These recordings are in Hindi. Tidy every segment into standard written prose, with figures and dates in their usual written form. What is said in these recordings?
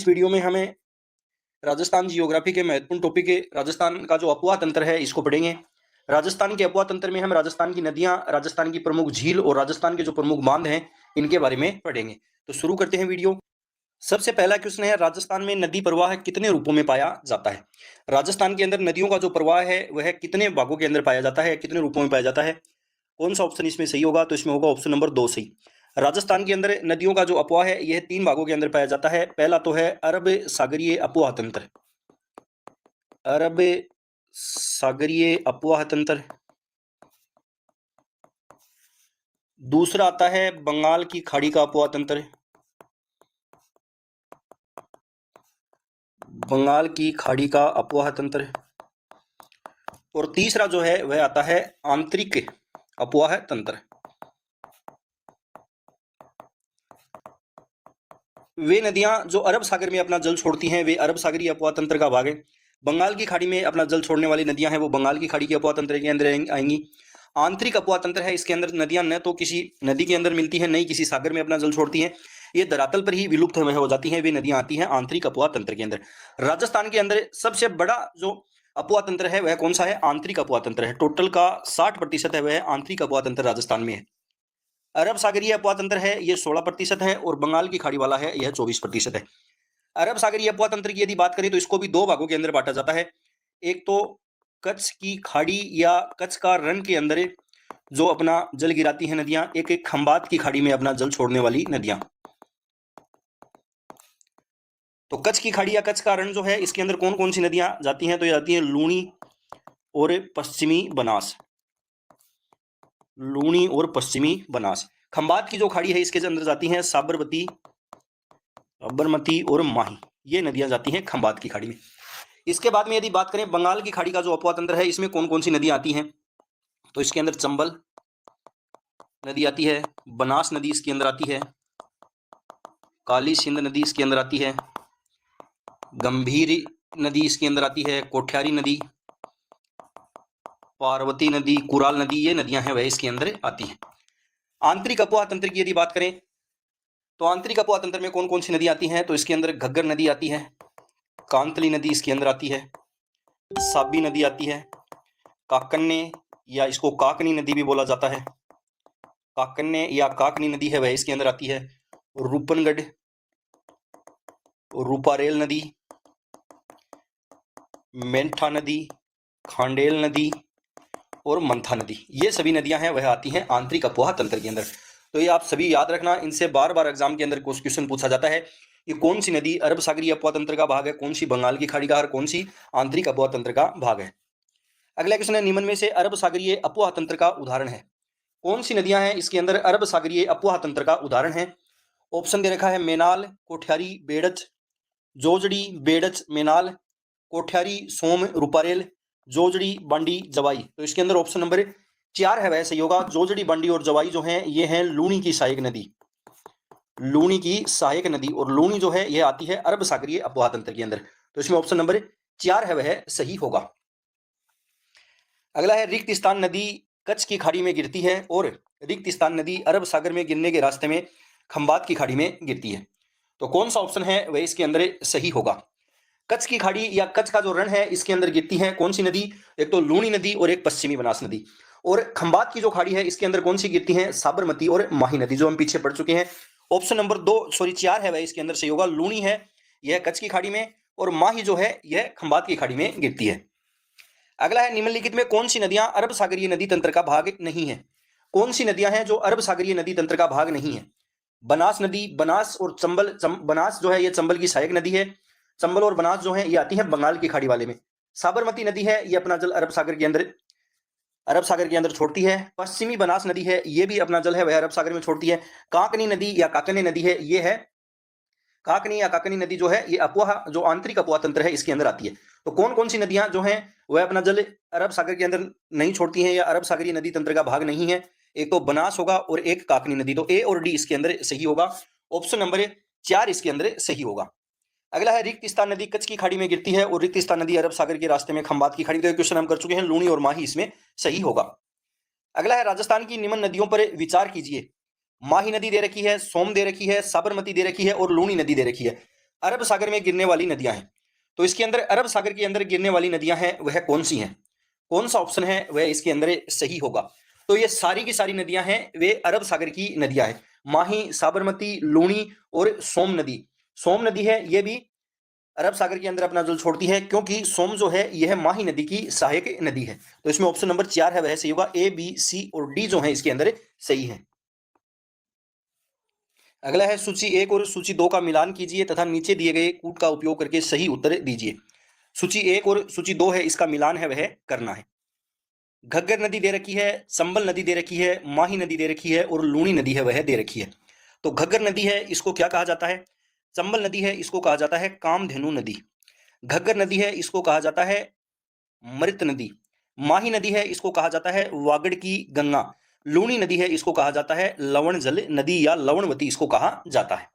इस वीडियो में हमें राजस्थान जियोग्राफी के महत्वपूर्ण टॉपिक है राजस्थान का जो अपवाह तंत्र है इसको पढ़ेंगे। राजस्थान के अपवाह तंत्र में हम राजस्थान की नदियां, राजस्थान की प्रमुख झील और राजस्थान के जो प्रमुख बांध हैं इनके बारे में पढ़ेंगे। तो शुरू करते हैं वीडियो। सबसे पहला क्वेश्चन है, राजस्थान में नदी प्रवाह कितने रूपों में पाया जाता है? राजस्थान के अंदर नदियों का जो प्रवाह है वह कितने भागों के अंदर पाया जाता है, कितने रूपों में पाया जाता है? कौन सा ऑप्शन इसमें सही होगा? तो इसमें होगा ऑप्शन नंबर 2 सही। राजस्थान के अंदर नदियों का जो अपवाह है यह 3 भागों के अंदर पाया जाता है। पहला तो है अरब सागरीय अपवाह तंत्र, अरब सागरीय अपवाह तंत्र। दूसरा आता है बंगाल की खाड़ी का अपवाह तंत्र, बंगाल की खाड़ी का अपवाह तंत्र। और तीसरा जो है वह आता है आंतरिक अपवाह तंत्र। वे नदियां जो अरब सागर में अपना जल छोड़ती हैं वे अरब सागरीय अपवाह तंत्र का भाग है। बंगाल की खाड़ी में अपना जल छोड़ने वाली नदियां हैं वो बंगाल की खाड़ी के अपवाह तंत्र के अंदर आएंगी। आंतरिक अपवाह तंत्र है, इसके अंदर नदियां न तो किसी नदी के अंदर मिलती हैं, न ही किसी सागर में अपना जल छोड़ती हैं, ये धरातल पर ही विलुप्त हो जाती हैं। वे नदियां आती हैं आंतरिक अपवाह तंत्र के अंदर। राजस्थान के अंदर सबसे बड़ा जो अपवाह तंत्र है वह कौन सा है? आंतरिक अपवाह तंत्र है। टोटल का 60% है वह आंतरिक अपवाह तंत्र राजस्थान में है। अरब सागरीय अपवाह तंत्र है ये 16% है और बंगाल की खाड़ी वाला है यह 24% है। अरब सागरीय अपवाह तंत्र की यदि बात करें तो इसको भी 2 भागों के अंदर बांटा जाता है। एक तो कच्छ की खाड़ी या कच्छ का रण के अंदर जो अपना जल गिराती हैं नदियां, एक एक खंबात की खाड़ी में अपना जल छोड़ने वाली नदियां। तो कच्छ की खाड़ी या कच्छ का रण जो है इसके अंदर कौन कौन सी नदियां जाती हैं? तो ये जाती हैं लूणी और पश्चिमी बनास, लूणी और पश्चिमी बनास। खंबात की जो खाड़ी है इसके अंदर जाती हैं साबरमती, साबरमती और माही, ये नदियां जाती हैं खंबात की खाड़ी में। इसके बाद में यदि बात करें बंगाल की खाड़ी का जो अपवाह तंत्र है इसमें कौन कौन सी नदियां आती हैं? तो इसके अंदर चंबल नदी आती है, बनास नदी इसके अंदर आती है, काली सिंध नदी इसके अंदर आती है, गंभीर नदी इसके अंदर आती है, कोठ्यारी नदी, पार्वती नदी, कुराल नदी, ये नदियां हैं वह इसके अंदर आती हैं। आंतरिक अपवाह तंत्र की यदि बात करें तो आंतरिक अपवाह तंत्र में कौन कौन सी नदी आती हैं? तो इसके अंदर घग्गर नदी आती है, कांतली नदी इसके अंदर आती है, साबी नदी आती है, काकन्ने या इसको काकनी नदी भी बोला जाता है, काकन्ने या काकनी नदी है वह इसके अंदर आती है, रूपनगढ़, रूपारेल नदी, मेंठा नदी, खांडेल नदी और मंथा नदी, ये सभी नदियां हैं वह आती हैं आंतरिक अपवाह तंत्र के अंदर। तो ये आप सभी याद रखना, इनसे बार बार एग्जाम के अंदर क्वेश्चन पूछा जाता है कि कौन सी नदी अरब सागरीय अपवाह तंत्र का भाग है, कौन सी बंगाल की खाड़ी का और कौन सी आंतरिक अपवाह तंत्र का भाग है। अगला क्वेश्चन है, निम्न में से अरब सागरीय अपवाह तंत्र का उदाहरण है? कौन सी नदियां हैं इसके अंदर अरब सागरीय अपवाह तंत्र का उदाहरण है? ऑप्शन दे रखा है मेनाल, कोठ्यारी, बेड़च, जोजड़ी, बेड़च, मेनाल, कोठ्यारी, सोम, रूपारेल, जोजड़ी, बांडी, जवाई। तो इसके अंदर ऑप्शन नंबर 4 है वह सही होगा। जोजड़ी, बांडी और जवाई जो हैं ये हैं लूणी की सहायक नदी, लूणी की सहायक नदी, और लूणी जो है यह आती है अरब सागरीय अपवाह तंत्र के अंदर। तो इसमें ऑप्शन नंबर 4 है वह सही होगा। अगला है, रिक्त स्थान नदी कच्छ की खाड़ी में गिरती है और रिक्त स्थान नदी अरब सागर में गिरने के रास्ते में खंबात की खाड़ी में गिरती है। तो कौन सा ऑप्शन है वह इसके अंदर सही होगा? कच्छ की खाड़ी या कच्छ का जो रण है इसके अंदर गिरती है कौन सी नदी? एक तो लूणी नदी और एक पश्चिमी बनास नदी। और खंबात की जो खाड़ी है इसके अंदर कौन सी गिरती है? साबरमती और माही नदी, जो हम पीछे पढ़ चुके हैं। ऑप्शन नंबर 4 है वह इसके अंदर सही होगा। लूणी है यह कच्छ की खाड़ी में और माही जो है यह खंबात की खाड़ी में गिरती है। अगला है, निम्नलिखित में कौन सी नदियां अरब सागरीय नदी तंत्र का भाग नहीं है? कौन सी नदियां हैं जो अरब सागरीय नदी तंत्र का भाग नहीं है? बनास नदी, बनास और चंबल, बनास जो है यह चंबल की सहायक नदी है, चंबल और बनास जो है ये आती है बंगाल की खाड़ी वाले में। साबरमती नदी है ये अपना जल अरब सागर के अंदर छोड़ती है। पश्चिमी बनास नदी है ये भी अपना जल है वह अरब सागर में छोड़ती है। काकनी नदी या काकने नदी है ये है, काकनी या काकनी नदी जो है ये अपवाह जो आंतरिक अपवाह तंत्र है इसके अंदर आती है। तो कौन कौन सी नदियां जो हैं वह अपना जल अरब सागर के अंदर नहीं छोड़ती हैं या अरब सागरीय नदी तंत्र का भाग नहीं है? एक तो बनास होगा और एक काकनी नदी। तो ए और डी इसके अंदर सही होगा। ऑप्शन नंबर 4 इसके अंदर सही होगा। अगला है, रिक्त स्थान नदी कच्छ की खाड़ी में गिरती है और रिक्त स्थान नदी अरब सागर के रास्ते में खंबात की खाड़ी। तो क्वेश्चन हम कर चुके हैं, लूणी और माही इसमें सही होगा। अगला है, राजस्थान की निम्न नदियों पर विचार कीजिए। माही नदी दे रखी है, सोम दे रखी है, साबरमती दे रखी है और लूणी नदी दे रखी है। अरब सागर में गिरने वाली नदियां हैं। तो इसके अंदर अरब सागर के अंदर गिरने वाली नदियां हैं वह कौन सी हैं? कौन सा ऑप्शन है वह इसके अंदर सही होगा? तो ये सारी की सारी नदियां हैं वे अरब सागर की नदियां हैं। माही, साबरमती, लूणी और सोम नदी। सोम नदी है ये भी अरब सागर के अंदर अपना जल छोड़ती है, क्योंकि सोम जो है यह माही नदी की सहायक नदी है। तो इसमें ऑप्शन नंबर 4 है वह सही होगा। ए, बी, सी और डी जो है इसके अंदर सही है। अगला है सूची 1 और सूची 2 का मिलान कीजिए तथा नीचे दिए गए कूट का उपयोग करके सही उत्तर दीजिए। सूची 1 और सूची 2 है, इसका मिलान है वह करना है। घग्गर नदी दे रखी है, संबल नदी दे रखी है, माही नदी दे रखी है और लूणी नदी है वह दे रखी है। तो घग्गर नदी है इसको क्या कहा जाता है? चंबल नदी है इसको कहा जाता है कामधेनु नदी। घग्गर नदी है इसको कहा जाता है मृत नदी। माही नदी है इसको कहा जाता है वागड़ की गंगा। लूणी नदी है इसको कहा जाता है लवण जल नदी या लवणवती इसको कहा जाता है।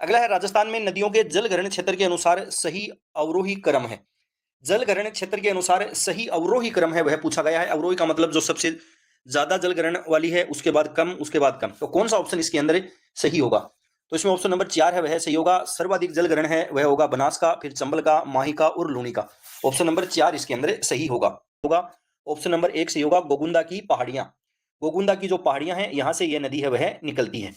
अगला है राजस्थान में नदियों के जलग्रहण क्षेत्र के अनुसार सही अवरोही क्रम है। जलग्रहण क्षेत्र के अनुसार सही अवरोही क्रम है वह पूछा गया है। अवरोही का मतलब जो सबसे ज्यादा जलग्रहण वाली है, उसके बाद कम, उसके बाद कम। तो कौन सा ऑप्शन इसके अंदर सही होगा? तो इसमें ऑप्शन नंबर 4 है वह सही होगा। सर्वाधिक जलग्रहण है वह होगा बनास का, फिर चंबल का, माही का और लूणी का। ऑप्शन नंबर 4 इसके अंदर सही होगा। ऑप्शन नंबर 1 सही होगा, गोगुंदा की पहाड़ियां। गोगुंदा की जो पहाड़ियां हैं यहां से यह नदी है वह निकलती है।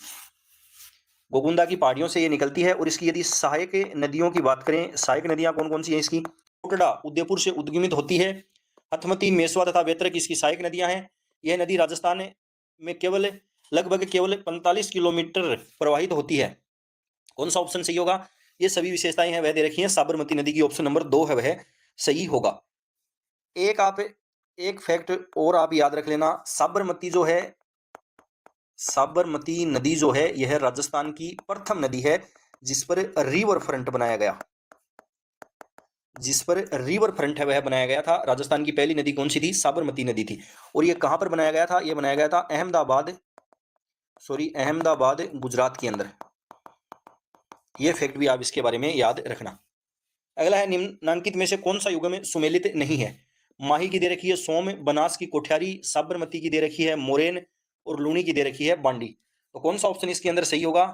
गोगुंदा की पहाड़ियों से ये निकलती है। और इसकी यदि सहायक नदियों की बात करें, सहायक नदियां कौन कौन सी हैं इसकी? कोटड़ा उदयपुर से उद्गमित होती है। हथमती, मेसवा तथा वेत्रक इसकी सहायक नदियां हैं। यह नदी राजस्थान में लगभग केवल 45 किलोमीटर प्रवाहित होती है। कौन सा ऑप्शन सही होगा? ये सभी विशेषताएं हैं वह दे रखी हैं। साबरमती नदी की ऑप्शन नंबर 2 है वह सही होगा। एक फैक्ट और आप याद रख लेना, साबरमती नदी जो है यह राजस्थान की प्रथम नदी है जिस पर रिवर फ्रंट बनाया गया। जिस पर रिवर फ्रंट है वह बनाया गया था। राजस्थान की पहली नदी कौन सी थी? साबरमती नदी थी। और ये कहां पर बनाया गया था? यह बनाया गया था अहमदाबाद गुजरात के अंदर। यह फैक्ट भी आप इसके बारे में याद रखना। अगला है निम्नांकित में से कौन सा युग्म सुमेलित नहीं है? माही की दे रखी है सोम, बनास की कोठियारी, साबरमती की दे रखी है मोरेन और लूणी की दे रखी है बांडी। तो कौन सा ऑप्शन इसके अंदर सही होगा?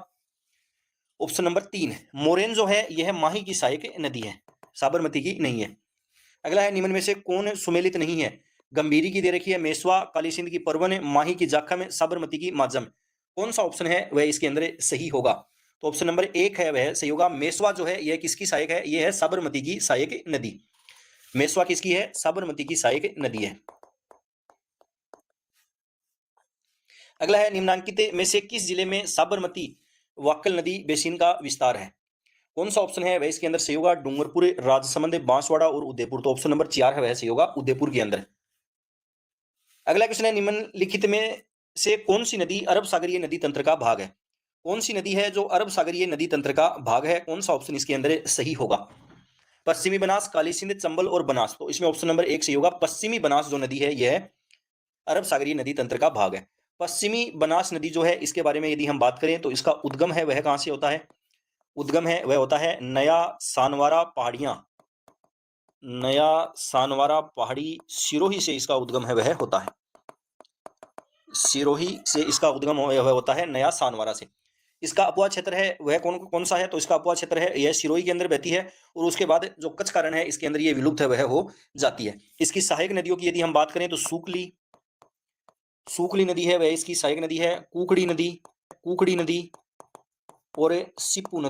ऑप्शन नंबर 3 मोरेन जो है यह माही की सहायक नदी है, साबरमती की नहीं है। अगला है निम्न में से कौन सुमेलित नहीं है? गंभीरी की दे रखी है मेसवा, काली सिंध की परवन, माही की जाखम, साबरमती की माजम। कौन सा ऑप्शन है वह इसके अंदर सही होगा? तो ऑप्शन नंबर 1 है वह सही होगा। मेसवा जो है यह किसकी सहायक है? यह है साबरमती की सहायक नदी। मेसवा किसकी है? साबरमती की सहायक नदी है। अगला है निम्नांकित में से किस जिले में साबरमती वाक्कल नदी बेसिन का विस्तार है? कौन सा ऑप्शन है वह इसके अंदर सही होगा? डूंगरपुर, राजसमंद, बांसवाड़ा और उदयपुर। तो ऑप्शन नंबर 4 है वह सही होगा, उदयपुर के अंदर। अगला क्वेश्चन है निम्नलिखित में से कौन सी नदी अरब सागरीय नदी तंत्र का भाग है? कौन सी नदी है जो अरब सागरीय नदी तंत्र का भाग है? कौन सा ऑप्शन इसके अंदर सही होगा? पश्चिमी बनास, काली सिंध, चंबल और बनास। तो इसमें ऑप्शन नंबर 1 सही होगा। पश्चिमी बनास जो नदी है यह अरब सागरीय नदी तंत्र का भाग है। पश्चिमी बनास नदी जो है इसके बारे में यदि हम बात करें तो इसका उद्गम है वह कहां से होता है? उद्गम है वह होता है नया सानवारा पहाड़ियां। नया सानवारा पहाड़ी सिरोही से इसका उद्गम है वह होता है। सिरोही से इसका उद्गम वह होता है नया सानवारा से। इसका अपवाद क्षेत्र है वह कौन कौन सा है? तो इसका अपवाद क्षेत्र है यह सिरोही के अंदर बहती है और उसके बाद जो कच्छ का रण है इसके अंदर यह विलुप्त है वह हो जाती है। इसकी सहायक नदियों की यदि हम बात करें तो सूकली नदी है वह इसकी सहायक नदी है। कुकड़ी नदी और सिप्पू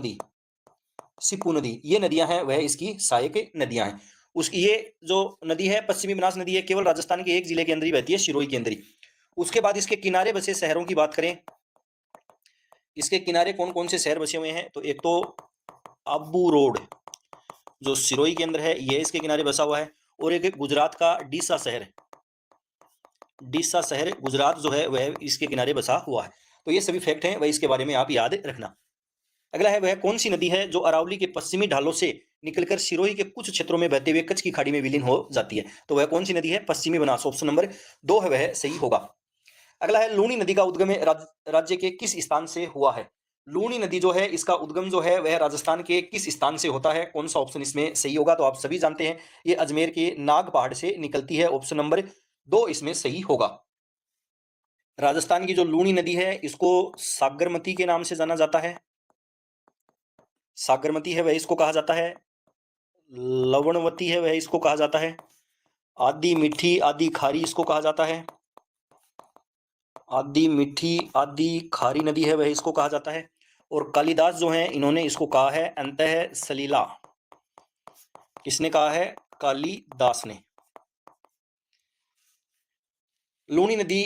नदी ये नदियां हैं वह इसकी सहायक नदियां हैं। उसकी ये जो नदी है पश्चिमी बनास नदी है केवल राजस्थान के एक जिले के अंदर ही बहती है, सिरोही के अंदर ही। उसके बाद इसके किनारे बसे शहरों की बात करें, इसके किनारे कौन कौन से शहर बसे हुए हैं? तो एक तो आबू रोड जो सिरोही के अंदर है यह इसके किनारे बसा हुआ है। और एक गुजरात का डीसा शहर गुजरात जो है वह इसके किनारे बसा हुआ है। तो ये सभी फैक्ट हैं वह इसके बारे में आप याद रखना। अगला है वह कौन सी नदी है जो अरावली के पश्चिमी ढालों से निकलकर सिरोही के कुछ क्षेत्रों में बहते हुए कच्छ की खाड़ी में विलीन हो जाती है? तो वह कौन सी नदी है? पश्चिमी बनास। ऑप्शन नंबर 2 है वह सही होगा। अगला है लूणी नदी का उद्गम राज्य के किस स्थान से हुआ है? लूणी नदी जो है इसका उद्गम जो है वह राजस्थान के किस स्थान से होता है? कौन सा ऑप्शन इसमें सही होगा? तो आप सभी जानते हैं ये अजमेर के नाग पहाड़ से निकलती है। ऑप्शन नंबर 2 इसमें सही होगा। राजस्थान की जो लूणी नदी है इसको सागरमती के नाम से जाना जाता है। सागरमती है वह इसको कहा जाता है, लवणवती है वह इसको कहा जाता है, आदि मीठी आदि खारी इसको कहा जाता है, आदि मीठी आदि खारी नदी है वह इसको कहा जाता है, और कालिदास जो है इन्होंने इसको कहा है अंतः सलीला। किसने कहा है? कालिदास ने। लूनी नदी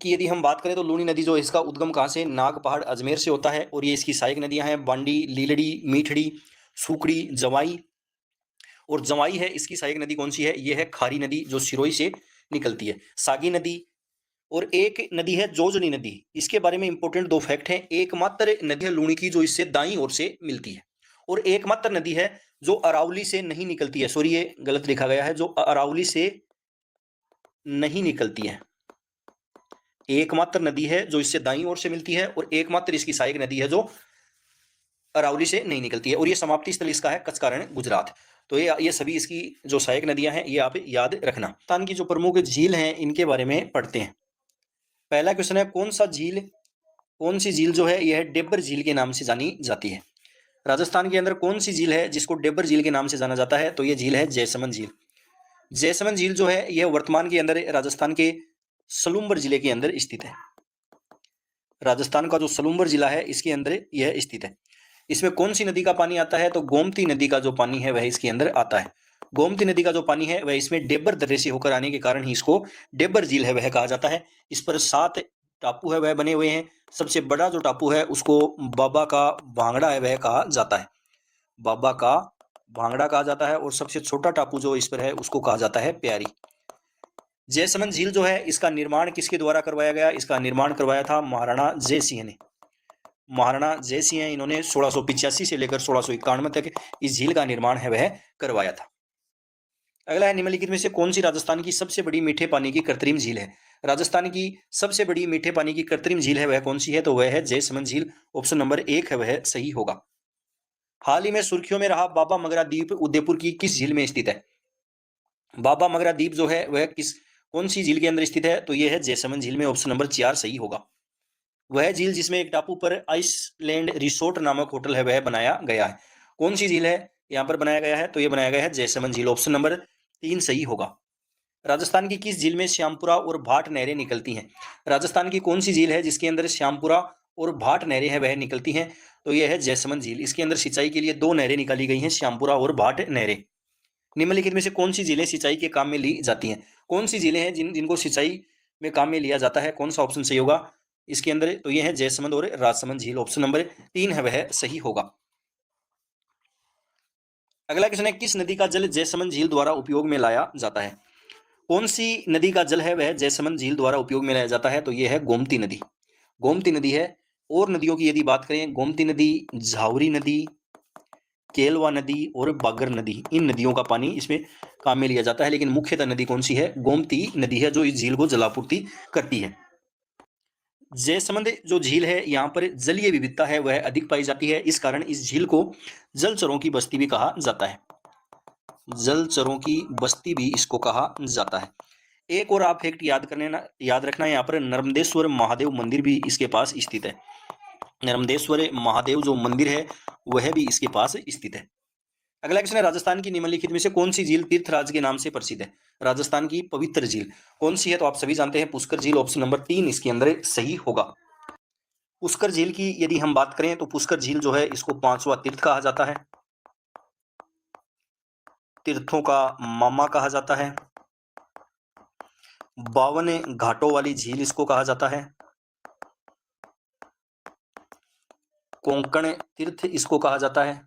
की यदि हम बात करें तो लूनी नदी जो इसका उद्गम कहाँ से? नाग पहाड़ अजमेर से होता है, और ये इसकी सहायक नदियां हैं बांडी, लीलड़ी, मीठड़ी, सुकड़ी, जवाई। और जवाई है इसकी सहायक नदी कौन सी है? ये है खारी नदी जो सिरोही से निकलती है। सागी नदी, और एक नदी है जोजनी नदी। इसके बारे में इंपॉर्टेंट दो फैक्ट हैं। एकमात्र नदी है लूनी की जो इससे दाईं ओर से मिलती है, और एकमात्र नदी है जो अरावली से नहीं निकलती है। सॉरी, ये गलत लिखा गया है, जो अरावली से नहीं निकलती है। एकमात्र नदी है जो इससे दाईं ओर से मिलती है, और एकमात्र इसकी सहायक नदी है जो अरावली से नहीं निकलती है, और ये समाप्ति स्थल इसका है कचकारण, गुजरात। तो ये सभी इसकी जो सहायक नदियां हैं ये आप याद रखना। राजस्थान की जो प्रमुख झील हैं इनके बारे में पढ़ते हैं। पहला क्वेश्चन है, कौन सी झील जो है यह डेब्बर झील के नाम से जानी जाती है? राजस्थान के अंदर कौन सी झील है जिसको डेब्बर झील के नाम से जाना जाता है? तो ये झील है जैसमंद झील। जैसमंद झील जो है यह वर्तमान के अंदर राजस्थान के सलूम्बर जिले के अंदर स्थित है। राजस्थान का जो सलूम्बर जिला है इसके अंदर यह स्थित है। इसमें कौन सी नदी का पानी आता है? तो गोमती नदी का जो पानी है वह इसके अंदर आता है। गोमती नदी का जो पानी है वह इसमें डेब्बर दर्रे से होकर आने के कारण ही इसको डेब्बर झील है वह कहा जाता है। इस पर 7 टापू है वह बने हुए हैं। सबसे बड़ा जो टापू है उसको बाबा का भांगड़ा है वह कहा जाता है। बाबा का भांगड़ा कहा जाता है, और सबसे छोटा टापू जो इस पर है उसको कहा जाता है प्यारी। जयसमंद झील जो है इसका निर्माण किसके द्वारा करवाया गया? इसका निर्माण करवाया था महाराणा जय सिंह ने। महाराणा जय सिंह इन्होंने 1685 से लेकर 1691 तक इस झील का निर्माण है वह करवाया था। अगला है, निम्नलिखित में से कौन सी राजस्थान की सबसे बड़ी मीठे पानी की कृत्रिम झील है? राजस्थान की सबसे बड़ी मीठे पानी की कृत्रिम झील है वह कौन सी है? तो वह है जयसमंद झील। ऑप्शन नंबर 1 है वह सही होगा। हाल ही में सुर्खियों में रहा बाबा मगरा द्वीप उदयपुर की किस झील में स्थित है? बाबा मगरा द्वीप जो है वह कौन सी झील के अंदर स्थित है? तो यह है जयसमंद झील में। ऑप्शन नंबर 4 सही होगा। वह झील जिसमें एक टापू पर आइसलैंड रिसोर्ट नामक होटल है वह बनाया गया है। कौन सी झील है यहाँ पर बनाया गया है? तो यह बनाया गया है जयसमंद झील। ऑप्शन नंबर 3 सही होगा। राजस्थान की किस झील में श्यामपुरा और भाट नहरें निकलती हैं? राजस्थान की कौन सी झील है जिसके अंदर श्यामपुरा और भाट नहरें हैं वह निकलती हैं? तो यह है जयसमंद झील। इसके अंदर सिंचाई के लिए 2 नहरें निकाली गई हैं, श्यामपुरा और भाट नहरें। निम्नलिखित में से कौन सी झीलें सिंचाई के काम में ली जाती हैं? कौन सी झीलें हैं जिनको सिंचाई में काम में लिया जाता है? कौन सा ऑप्शन सही होगा इसके अंदर? तो यह है जयसमंद और राजसमंद झील। ऑप्शन नंबर 3 है वह सही होगा। अगला क्वेश्चन है, किस नदी का जल जयसमंद झील द्वारा उपयोग में लाया जाता है? कौन सी नदी का जल है वह जयसमंद झील द्वारा उपयोग में लाया जाता है? तो यह है गोमती नदी। गोमती नदी है। और नदियों की यदि बात करें, गोमती नदी, झावरी नदी, केलवा नदी और बागर नदी, इन नदियों का पानी इसमें काम में लिया जाता है। लेकिन मुख्यतः नदी कौन सी है? गोमती नदी है जो इस झील को जलापूर्ति करती है। जयसमंद जो झील है यहाँ पर जलीय विविधता है वह अधिक पाई जाती है। इस कारण इस झील को जलचरों की बस्ती भी कहा जाता है। जलचरों की बस्ती भी इसको कहा जाता है। एक और आप फैक्ट याद रखना, यहाँ पर नर्मदेश्वर महादेव मंदिर भी इसके पास स्थित है। नर्मदेश्वर महादेव जो मंदिर है वह भी इसके पास स्थित है। अगला क्वेश्चन है, राजस्थान की निम्नलिखित में से कौन सी झील तीर्थराज के नाम से प्रसिद्ध है? राजस्थान की पवित्र झील कौन सी है? तो आप सभी जानते हैं पुष्कर झील। ऑप्शन नंबर 3 इसके अंदर सही होगा। पुष्कर झील की यदि हम बात करें तो पुष्कर झील जो है इसको 5वां तीर्थ कहा जाता है, तीर्थों का मामा कहा जाता है, 52 घाटों वाली झील इसको कहा जाता है, कोंकण तीर्थ इसको कहा जाता है,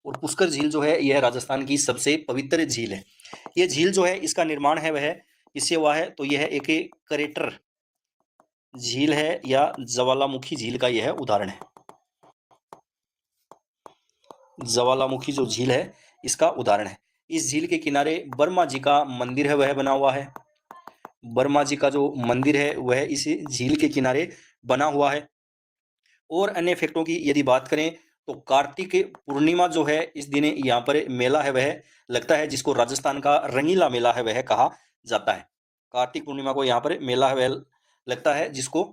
और पुष्कर झील जो है यह राजस्थान की सबसे पवित्र झील है। यह झील जो है इसका निर्माण है वह इससे हुआ है, तो यह एक क्रेटर झील है या ज्वालामुखी झील का यह उदाहरण है। ज्वालामुखी जो झील है इसका उदाहरण है। इस झील के किनारे वर्मा जी का मंदिर है वह बना हुआ है। वर्मा जी का जो मंदिर है वह इस झील के किनारे बना हुआ है। और अन्य फैक्टों की यदि बात करें तो कार्तिक पूर्णिमा जो है इस दिन यहाँ पर मेला है वह लगता है, जिसको राजस्थान का रंगीला मेला है वह कहा जाता है। कार्तिक पूर्णिमा को यहाँ पर मेला है वह लगता है, जिसको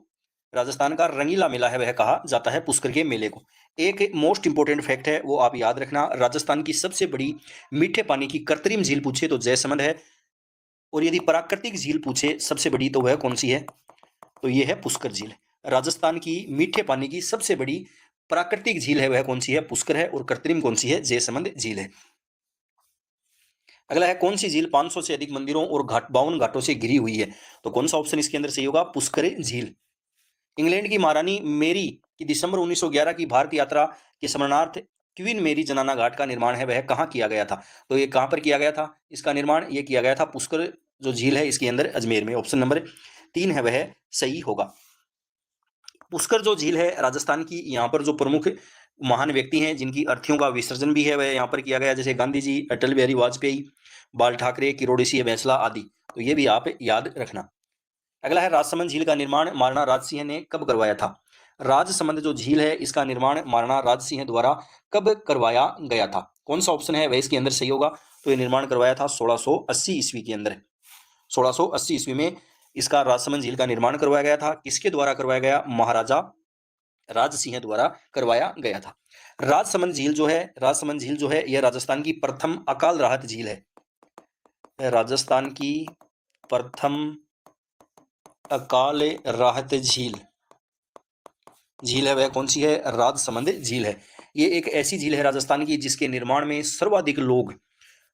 राजस्थान का रंगीला मेला है वह कहा जाता है पुष्कर के मेले को। एक मोस्ट इंपोर्टेंट फैक्ट है वो आप याद रखना, राजस्थान की सबसे बड़ी मीठे पानी की कृत्रिम झील पूछे तो जयसमंद है, और यदि प्राकृतिक झील पूछे सबसे बड़ी तो वह कौन सी है, तो यह है पुष्कर झील। राजस्थान की मीठे पानी की सबसे बड़ी प्राकृतिक झील है वह कौन सी है, पुष्कर है, और कृत्रिम कौन सी है, जयसमंद झील है। अगला है कौन सी झील 500 से अधिक मंदिरों और 52 घाटों से घिरी हुई है, तो कौन सा ऑप्शन इसके अंदर सही होगा, पुष्कर झील। इंग्लैंड की महारानी मेरी की दिसंबर 1911 की भारत यात्रा के स्मरणार्थ क्वीन मेरी जनाना घाट का निर्माण है वह कहाँ किया गया था, तो ये कहाँ पर किया गया था, इसका निर्माण ये किया गया था पुष्कर जो झील है इसके अंदर अजमेर में। ऑप्शन नंबर 3 है वह सही होगा। पुष्कर जो झील है राजस्थान की, यहाँ पर जो प्रमुख महान व्यक्ति हैं जिनकी अर्थियों का विसर्जन भी है वह यहाँ पर किया गया, जैसे गांधी जी, अटल बिहारी वाजपेयी, बाल ठाकरे, किरोड़ी सिंह बैंसला आदि, तो ये भी आप याद रखना। अगला है राजसमंद झील का निर्माण महाराणा राज सिंह ने कब करवाया था। राजसमंद जो झील है इसका निर्माण महाराणा राज सिंह द्वारा कब करवाया गया था, कौन सा ऑप्शन है वह इसके अंदर सही होगा, तो ये निर्माण करवाया था 1680 ईस्वी के अंदर। 1680 ईस्वी में इसका राजसमंद झील का निर्माण करवाया गया था। किसके द्वारा करवाया गया, महाराजा राज सिंह द्वारा करवाया गया था। राजसमंद झील जो है यह राजस्थान की प्रथम अकाल राहत झील है। राजस्थान की प्रथम अकाल राहत झील है वह कौन सी है, राजसमंद झील है। ये एक ऐसी झील है राजस्थान की जिसके निर्माण में सर्वाधिक लोग,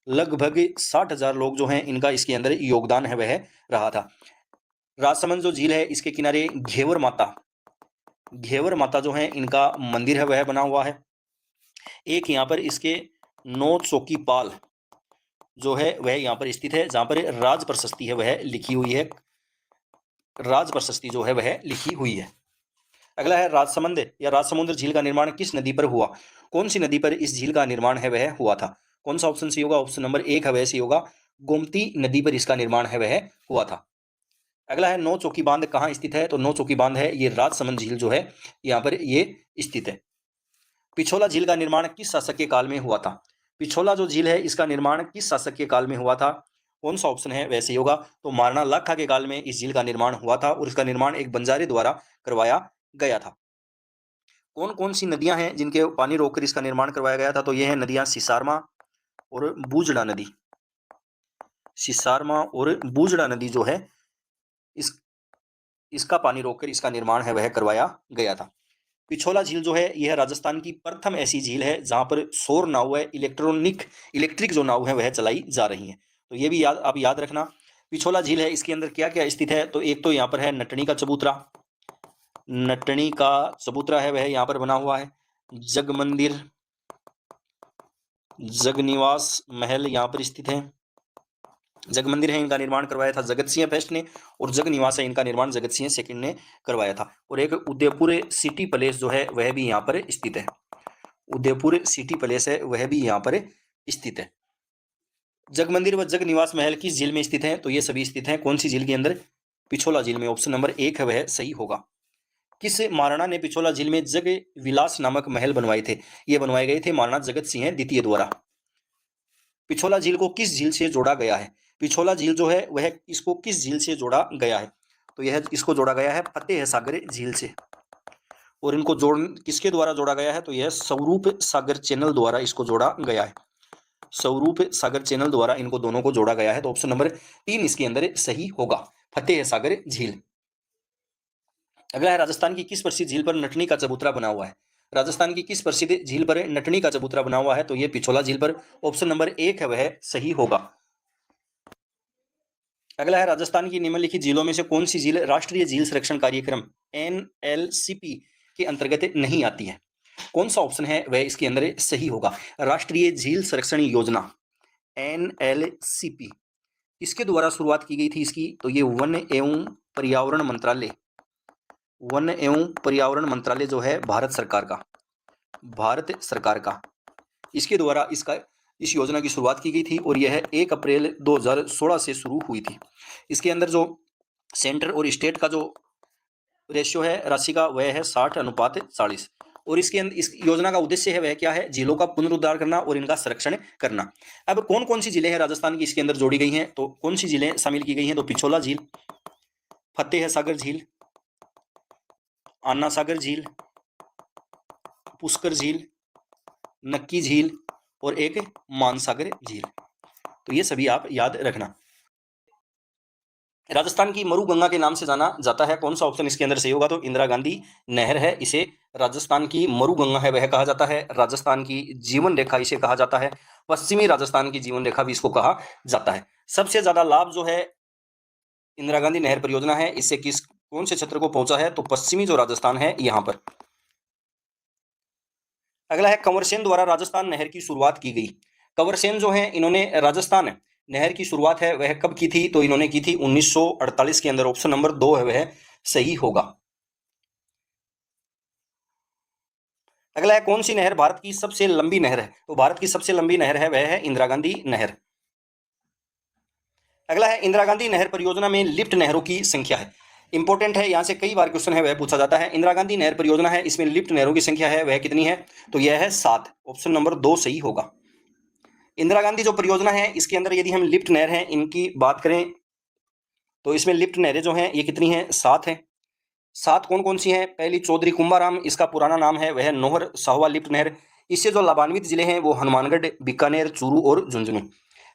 लगभग 60,000 लोग जो हैं इनका इसके अंदर योगदान है वह रहा था। राजसमंद जो झील है इसके किनारे घेवर माता जो है इनका मंदिर है वह बना हुआ है। एक यहाँ पर इसके 9 चौकी पाल जो है वह यहाँ पर स्थित है, जहां पर राज प्रशस्ति है वह लिखी हुई है, राज प्रशस्ति जो है वह लिखी हुई है। अगला है राजसमंद या राजसमुद्र झील का निर्माण किस नदी पर हुआ, कौन सी नदी पर इस झील का निर्माण है वह हुआ था, कौन सा ऑप्शन सही होगा, ऑप्शन नंबर 1 है वह सही होगा, गोमती नदी पर इसका निर्माण है वह हुआ था। अगला है नौ चौकी बांध कहाँ स्थित है, तो नौ चौकी बांध है ये राजसमंद झील जो है यहाँ पर ये स्थित है। पिछोला झील का निर्माण किस शासक के काल में हुआ था, पिछोला जो झील है इसका निर्माण किस शासक के काल में हुआ था, कौन सा ऑप्शन है वैसे ही होगा, तो महाराणा लाखा के काल में इस झील का निर्माण हुआ था, और इसका निर्माण एक बंजारे द्वारा करवाया गया था। कौन कौन सी नदियां हैं जिनके पानी रोककर इसका निर्माण करवाया गया था, तो ये है नदियां सिसारमा और बूजड़ा नदी। सिसारमा और बूजड़ा नदी जो है इसका पानी रोककर इसका निर्माण है वह करवाया गया था। पिछोला झील जो है यह राजस्थान की प्रथम ऐसी झील है जहां पर सौर नाव है, इलेक्ट्रिक जो नाव है वह चलाई जा रही है, तो ये भी आप याद रखना। पिछोला झील है इसके अंदर क्या क्या स्थित है, तो एक तो यहाँ पर है नटनी का चबूतरा है वह यहाँ पर बना हुआ है। जग मंदिर, जगनिवास महल यहाँ पर स्थित है। जग मंदिर है इनका निर्माण करवाया था जगत सिंह फर्स्ट ने, और जग निवास है इनका निर्माण जगत सिंह सेकंड ने करवाया था। और एक उदयपुर सिटी पैलेस जो है वह भी यहाँ पर स्थित है, उदयपुर सिटी पैलेस है वह भी यहाँ पर स्थित है। जग मंदिर व जग निवास महल किस झील में स्थित है, तो ये सभी स्थित हैं कौन सी झील के अंदर, पिछोला झील में। ऑप्शन नंबर 1 है वह सही होगा। किस महाराणा ने पिछोला झील में जग विलास नामक महल बनवाए थे, ये बनवाए गए थे महाराणा जगत सिंह द्वितीय द्वारा। पिछोला झील को किस झील से जोड़ा गया है, पिछोला झील जो है वह इसको किस झील से जोड़ा गया है, तो यह इसको जोड़ा गया है फतेह सागर झील से। और इनको किसके द्वारा जोड़ा गया है, तो यह स्वरूप सागर चैनल द्वारा इसको जोड़ा गया है, स्वरूप सागर चैनल द्वारा इनको दोनों को जोड़ा गया है, तो ऑप्शन नंबर 3 इसके अंदर सही होगा, फतेह सागर झील। अगला है राजस्थान की किस प्रसिद्ध झील पर नटनी का चबूतरा बना हुआ है, राजस्थान की किस प्रसिद्ध झील पर नटनी का चबूतरा बना हुआ है, तो यह पिछोला झील पर। ऑप्शन नंबर 1 है वह सही होगा। अगला है राजस्थान की निम्नलिखित झीलों में से कौन सी झील राष्ट्रीय झील संरक्षण कार्यक्रम NLCP के अंतर्गत नहीं आती है, कौन सा ऑप्शन है वह इसके अंदर सही होगा। राष्ट्रीय झील संरक्षण योजना NLCP किसके द्वारा शुरुआत की गई थी इसकी, तो ये वन एवं पर्यावरण मंत्रालय जो है भारत सरकार का इसके द्वारा इस योजना की शुरुआत की गई थी, और यह 1 अप्रैल 2016 से शुरू हुई थी। इसके अंदर जो सेंटर और स्टेट का जो रेशियो है राशि का वह है 60:40, और इसके अंदर इस योजना का उद्देश्य है वह क्या है, झीलों का पुनरुद्धार करना और इनका संरक्षण करना। अब कौन कौन सी जिले हैं राजस्थान की इसके अंदर जोड़ी गई हैं, तो कौन सी जिलें शामिल की गई हैं, तो पिछोला झील, फतेह सागर झील, अन्ना सागर झील, पुष्कर झील, नक्की झील और एक मानसागर झील। तो ये सभी आप याद रखना। राजस्थान की मरुगंगा के नाम से जाना जाता है, कौन सा ऑप्शन इसके अंदर सही होगा? तो इंदिरा गांधी नहर है, इसे राजस्थान की मरुगंगा है वह कहा जाता है। राजस्थान की जीवन रेखा इसे कहा जाता है, पश्चिमी राजस्थान की जीवन रेखा भी इसको कहा जाता है। सबसे ज्यादा लाभ जो है इंदिरा गांधी नहर परियोजना है, इससे कौन से क्षेत्र को पहुंचा है? तो पश्चिमी जो राजस्थान है यहां पर। अगला है कंवर सेन द्वारा राजस्थान नहर की शुरुआत की गई। कंवर सेन जो है इन्होंने राजस्थान नहर की शुरुआत है वह कब की थी? तो इन्होंने की थी 1948 के अंदर। ऑप्शन नंबर 2 है वह सही होगा। अगला है कौन सी नहर भारत की सबसे लंबी नहर है? तो भारत की सबसे लंबी नहर है वह है इंदिरा गांधी नहर। अगला है इंदिरा गांधी नहर परियोजना में लिफ्ट नहरों की संख्या है। इंपॉर्टेंट है, यहां से कई बार क्वेश्चन है वह पूछा जाता है। इंदिरा गांधी नहर परियोजना है, इसमें लिफ्ट नहरों की संख्या है वह कितनी है? तो यह है 7। ऑप्शन नंबर 2 सही होगा। इंदिरा गांधी जो परियोजना है इसके अंदर यदि हम लिफ्ट नहर हैं इनकी बात करें तो इसमें लिफ्ट नहरें जो हैं ये कितनी हैं? 7 हैं। 7 कौन कौन सी हैं? पहली चौधरी कुंभाराम, इसका पुराना नाम है वह नोहर साहवा लिफ्ट नहर। इससे जो लाभान्वित जिले हैं वो हनुमानगढ़, बीकानेर, चूरू और झुंझुनू।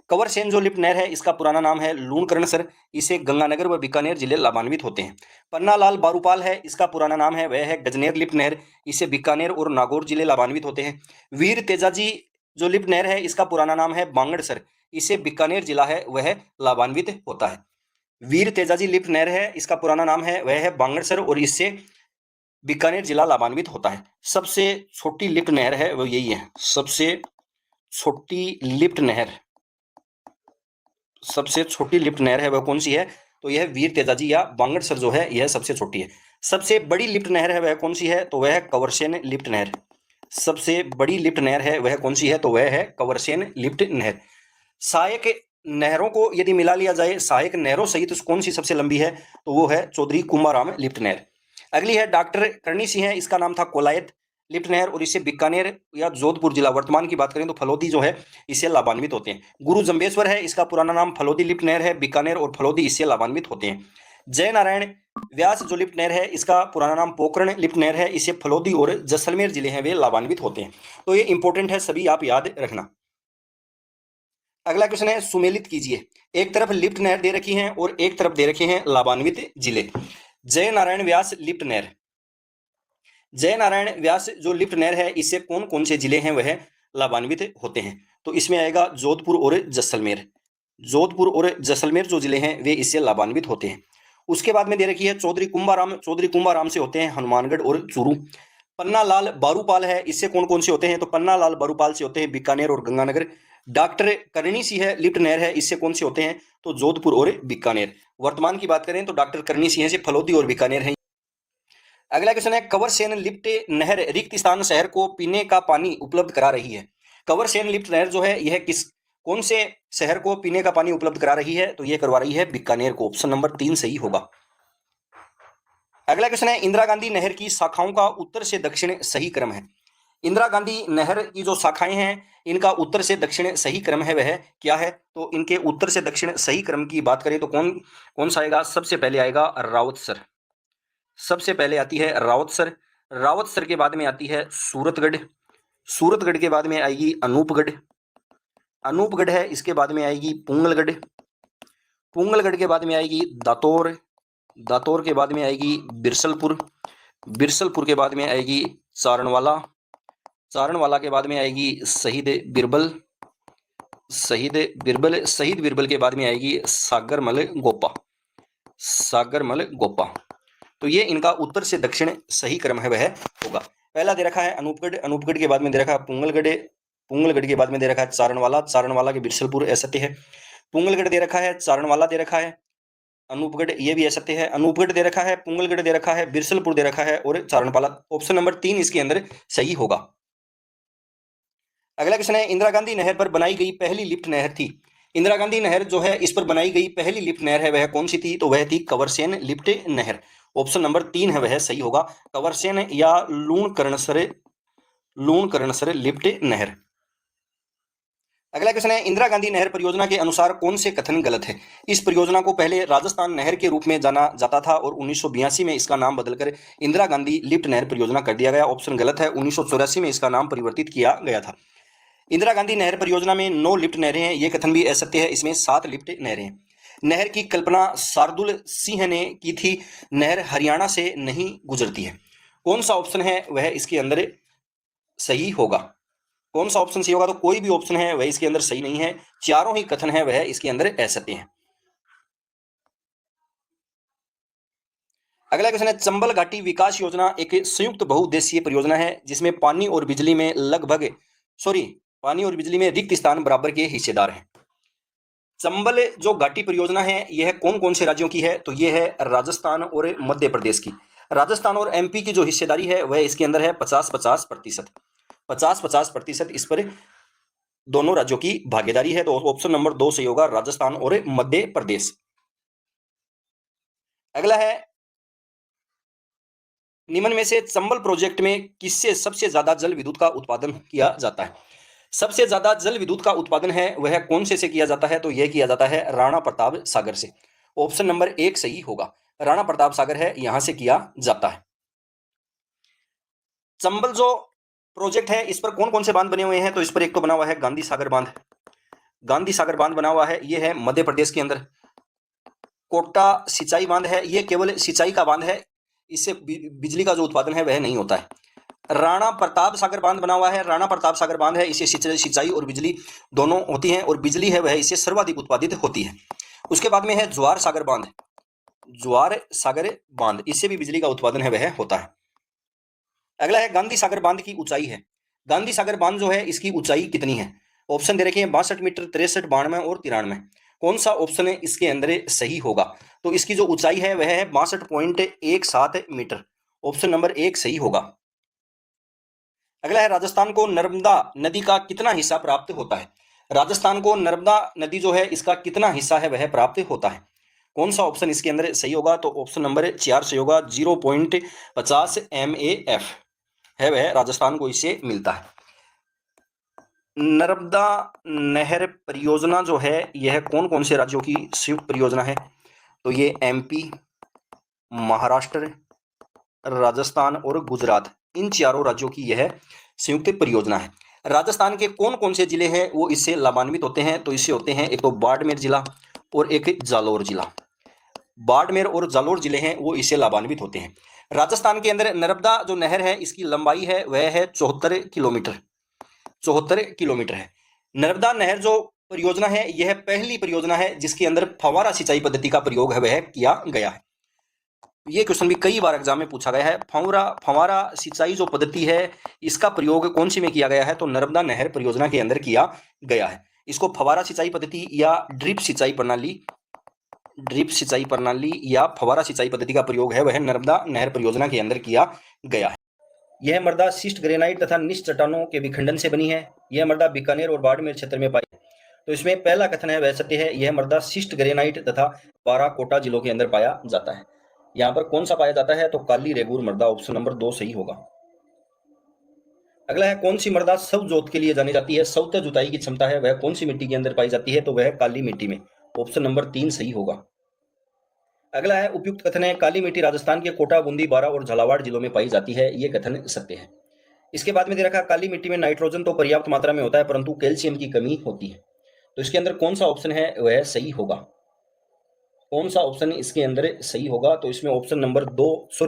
कंवर सेन जो लिफ्ट नहर है इसका पुराना नाम है लूणकरणसर, इसे गंगानगर व बीकानेर जिले लाभान्वित होते हैं। पन्ना लाल बारूपाल है, इसका पुराना नाम है वह है गजनेर लिफ्ट नहर, इससे बीकानेर और नागौर जिले लाभान्वित होते हैं। वीर तेजाजी जो लिफ्ट नहर है इसका पुराना नाम है बांगड़सर, इससे बीकानेर जिला है वह लाभान्वित होता है। वीर तेजाजी लिफ्ट नहर है, इसका पुराना नाम है वह है बांगड़सर और इससे बीकानेर जिला लाभान्वित होता है। सबसे छोटी लिफ्ट नहर है वो यही है, सबसे छोटी लिफ्ट नहर। सबसे छोटी लिफ्ट नहर है वह कौन सी है? तो यह वीर तेजाजी या बांगड़सर जो है यह सबसे छोटी है। सबसे बड़ी लिफ्ट नहर है वह कौन सी है? तो वह है कंवरसेन लिफ्ट नहर। सबसे बड़ी लिफ्ट नहर है वह कौन सी है? तो वह है कंवरसेन लिफ्ट नहर। सहायक नहरों को यदि मिला लिया जाए, सहायक नहरों सहित तो कौन सी सबसे लंबी है? तो वो है चौधरी कुंभाराम लिफ्ट नहर। अगली है डॉक्टर करणी सिंह है, इसका नाम था कोलायत लिफ्ट नहर और इससे बीकानेर या जोधपुर जिला, वर्तमान की बात करें तो फलोदी जो है इससे लाभान्वित होते हैं। गुरु जम्बेश्वर है, इसका पुराना नाम फलोदी लिफ्ट नहर है, बीकानेर और फलोदी इससे लाभान्वित होते हैं। जय नारायण व्यास जो लिफ्ट नहर है इसका पुराना नाम पोखरण लिफ्ट नहर है, इससे फलोदी और जैसलमेर जिले हैं वे लाभान्वित होते हैं। तो ये इंपॉर्टेंट है, सभी आप याद रखना। अगला क्वेश्चन है सुमेलित कीजिए। एक तरफ लिफ्ट नहर दे रखी है और एक तरफ दे रखे हैं लाभान्वित जिले। जय नारायण व्यास लिफ्ट नहर, जय नारायण व्यास जो लिफ्ट नहर है इससे कौन कौन से जिले हैं वह लाभान्वित होते हैं? तो इसमें आएगा जोधपुर और जैसलमेर। जोधपुर और जैसलमेर जो जिले हैं वे इससे लाभान्वित होते हैं। उसके बाद में दे रखी है चौधरी कुंभाराम, चौधरी कुंभाराम से होते हैं हनुमानगढ़ और चूरू। पन्ना लाल बारूपाल है, इससे कौन कौन से होते हैं? तो पन्ना लाल बारूपाल से होते हैं बीकानेर और गंगानगर। डॉक्टर करणी सिंह है लिफ्ट नहर है, इससे कौन से होते हैं? तो जोधपुर और बीकानेर। वर्तमान की बात करें तो डॉक्टर करणी सिंह से फलोदी और बीकानेर है। अगला क्वेश्चन है कंवर सेन लिफ्ट नहर रिक्त स्थान शहर को पीने का पानी उपलब्ध करा रही है। कंवर सेन लिफ्ट नहर जो है यह कौन से शहर को पीने का पानी उपलब्ध करा रही है? तो यह करवा रही है बीकानेर को। ऑप्शन नंबर 3 सही होगा। अगला क्वेश्चन है इंदिरा गांधी नहर की शाखाओं का उत्तर से दक्षिण सही क्रम है। इंदिरा गांधी नहर की जो शाखाएं हैं इनका उत्तर से दक्षिण सही क्रम है वह क्या है? तो इनके उत्तर से दक्षिण सही क्रम की बात करें तो कौन कौन सा आएगा? सबसे पहले आएगा रावतसर, सबसे पहले आती है रावतसर। रावतसर के बाद में आती है सूरतगढ़, सूरतगढ़ के बाद में आएगी अनूपगढ़, अनूपगढ़ है इसके बाद में आएगी पुंगलगढ़, पुंगलगढ़ के बाद में आएगी दातौर, दातौर के बाद में आएगी बिरसलपुर, बिरसलपुर के बाद में आएगी चारणवाला, चारणवाला के बाद में आएगी शहीद बिरबल, शहीद बिरबल, शहीद बिरबल के बाद में आएगी सागरमल गोपा, सागरमल गोपा। तो ये इनका उत्तर से दक्षिण सही क्रम है वह होगा। पहला दे रखा है अनूपगढ़, अनूपगढ़ के बाद में दे रखा है पुंगलगढ़, पुंगलगढ़ के बाद में दे रखा है चारणवाला, चारणवाला के बिरसलपुर असत्य है। पुंगलगढ़ दे रखा है, चारणवाला दे रखा है, अनूपगढ़ ये भी असत्य है। अनूपगढ़ दे रखा है, पुंगलगढ़ दे रखा है, बिरसलपुर दे रखा है और चारणवाला। ऑप्शन नंबर 3 इसके अंदर सही होगा। अगला क्वेश्चन है इंदिरा गांधी नहर पर बनाई गई पहली लिफ्ट नहर थी। इंदिरा गांधी नहर जो है इस पर बनाई गई पहली लिफ्ट नहर है वह कौन सी थी? तो वह थी कंवरसेन लिफ्ट नहर। ऑप्शन नंबर 3 है वह सही होगा, कंवरसेन या लूणकरणसर, लूणकरणसर लिफ्ट नहर। अगला क्वेश्चन है, इंदिरा गांधी नहर परियोजना के अनुसार कौन से कथन गलत है? इस परियोजना को पहले राजस्थान नहर के रूप में जाना जाता था और 1982 में इसका नाम बदलकर इंदिरा गांधी लिफ्ट नहर परियोजना कर दिया गया। ऑप्शन गलत है, 1984 में इसका नाम परिवर्तित किया गया था। इंदिरा गांधी नहर परियोजना में 9 लिफ्ट नहरें हैं, ये कथन भी असत्य है, इसमें 7 लिफ्ट नहरें हैं। नहर की कल्पना शार्दुल सिंह ने की थी। नहर हरियाणा से नहीं गुजरती है। कौन सा ऑप्शन है वह इसके अंदर सही होगा? कौन सा ऑप्शन सही होगा? तो कोई भी ऑप्शन है वह इसके अंदर सही नहीं है, चारों ही कथन है वह इसके अंदर असत्य हैं। अगला क्वेश्चन है, चंबल घाटी विकास योजना एक संयुक्त बहुउद्देशीय परियोजना है जिसमें पानी और बिजली में रिक्त स्थान बराबर के हिस्सेदार हैं। चंबल जो घाटी परियोजना है यह कौन कौन से राज्यों की है? तो यह है राजस्थान और मध्य प्रदेश की। राजस्थान और एमपी की जो हिस्सेदारी है वह इसके अंदर है 50-50%। 50-50% इस पर दोनों राज्यों की भागीदारी है। तो ऑप्शन नंबर 2 सही होगा, राजस्थान और मध्य प्रदेश। अगला है, निम्न में से चंबल प्रोजेक्ट में किससे सबसे ज्यादा जल विद्युत का उत्पादन किया जाता है? सबसे ज्यादा जल विद्युत का उत्पादन है वह कौन से किया जाता है? तो यह किया जाता है राणा प्रताप सागर से। ऑप्शन नंबर 1 सही होगा, राणा प्रताप सागर है, यहां से किया जाता है। चंबल जो प्रोजेक्ट है इस पर कौन कौन से बांध बने हुए हैं? तो इस पर एक तो बना हुआ है गांधी सागर बांध। गांधी सागर बांध बना हुआ है, यह है मध्य प्रदेश के अंदर। कोटा सिंचाई बांध है, यह केवल सिंचाई का बांध है, इससे बिजली का जो उत्पादन है वह नहीं होता है। राणा प्रताप सागर बांध बना हुआ है, राणा प्रताप सागर बांध है, इससे सिंचाई और बिजली दोनों होती हैं और बिजली है वह इससे सर्वाधिक उत्पादित होती है। उसके बाद में है ज्वार सागर बांध। ज्वार सागर बांध, इससे भी बिजली का उत्पादन है वह होता है। अगला है, गांधी सागर बांध की ऊंचाई है। गांधी सागर बांध जो है इसकी ऊंचाई कितनी है? ऑप्शन दे रखे हैं 62 मीटर, 63, 92 और 93। कौन सा ऑप्शन है इसके अंदर सही होगा? तो इसकी जो ऊंचाई है वह है 62.17 मीटर। ऑप्शन नंबर 1 सही होगा। अगला है, राजस्थान को नर्मदा नदी का कितना हिस्सा प्राप्त होता है? राजस्थान को नर्मदा नदी जो है इसका कितना हिस्सा है वह प्राप्त होता है? कौन सा ऑप्शन इसके अंदर सही होगा? तो ऑप्शन नंबर 4 सही होगा, 0.50 MAF है वह राजस्थान को इससे मिलता है। नर्मदा नहर परियोजना जो है यह कौन कौन से राज्यों की संयुक्त परियोजना है? तो ये MP, महाराष्ट्र, राजस्थान और गुजरात, इन चारों राज्यों की यह संयुक्त परियोजना है। राजस्थान के कौन कौन से जिले हैं वो इससे लाभान्वित होते हैं? तो इससे होते हैं एक तो बाड़मेर जिला और एक जालौर जिला। बाड़मेर और जालौर जिले हैं वो इससे लाभान्वित होते हैं। राजस्थान के अंदर नर्मदा जो नहर है इसकी लंबाई है वह है 74 किलोमीटर। 74 किलोमीटर है। नर्मदा नहर जो परियोजना है यह पहली परियोजना है जिसके अंदर फव्वारा सिंचाई पद्धति का प्रयोग है वह किया गया है। ये क्वेश्चन भी कई बार एग्जाम में पूछा गया है। फव्वारा सिंचाई जो पद्धति है इसका प्रयोग कौन सी में किया गया है? तो नर्मदा नहर परियोजना के अंदर किया गया है। इसको फव्वारा सिंचाई पद्धति या ड्रिप सिंचाई प्रणाली या फव्वारा सिंचाई पद्धति का प्रयोग है वह नर्मदा नहर परियोजना के अंदर किया गया है। यह मृदा शिष्ट ग्रेनाइट तथा निश्चित चट्टानों के विखंडन से बनी है। यह मृदा बीकानेर और बाड़मेर क्षेत्र में पाई। तो इसमें पहला कथन है वह सत्य है, यह मृदा शिष्ट ग्रेनाइट तथा बाराकोटा जिलों के अंदर पाया जाता है। यहाँ पर कौन सा पाया जाता है? तो काली रेगूर मृदा, ऑप्शन नंबर 2 सही होगा। अगला है, कौन सी मृदा सब जोत के लिए जानी जाती है? सौते जुताई की क्षमता है वह कौन सी मिट्टी के अंदर पाई जाती है? तो वह काली मिट्टी में, ऑप्शन नंबर 3 सही होगा। अगला है, उपयुक्त कथन है काली मिट्टी राजस्थान के कोटा, बूंदी, बारा और झालावाड़ जिलों में पाई जाती है। ये कथन सत्य है। इसके बाद में दे रखा, काली मिट्टी में नाइट्रोजन तो पर्याप्त मात्रा में होता है परंतु कैल्शियम की कमी होती है। तो इसके अंदर कौन सा ऑप्शन है वह सही होगा? कौन सा ऑप्शन इसके अंदर सही होगा? तो इसमें ऑप्शन नंबर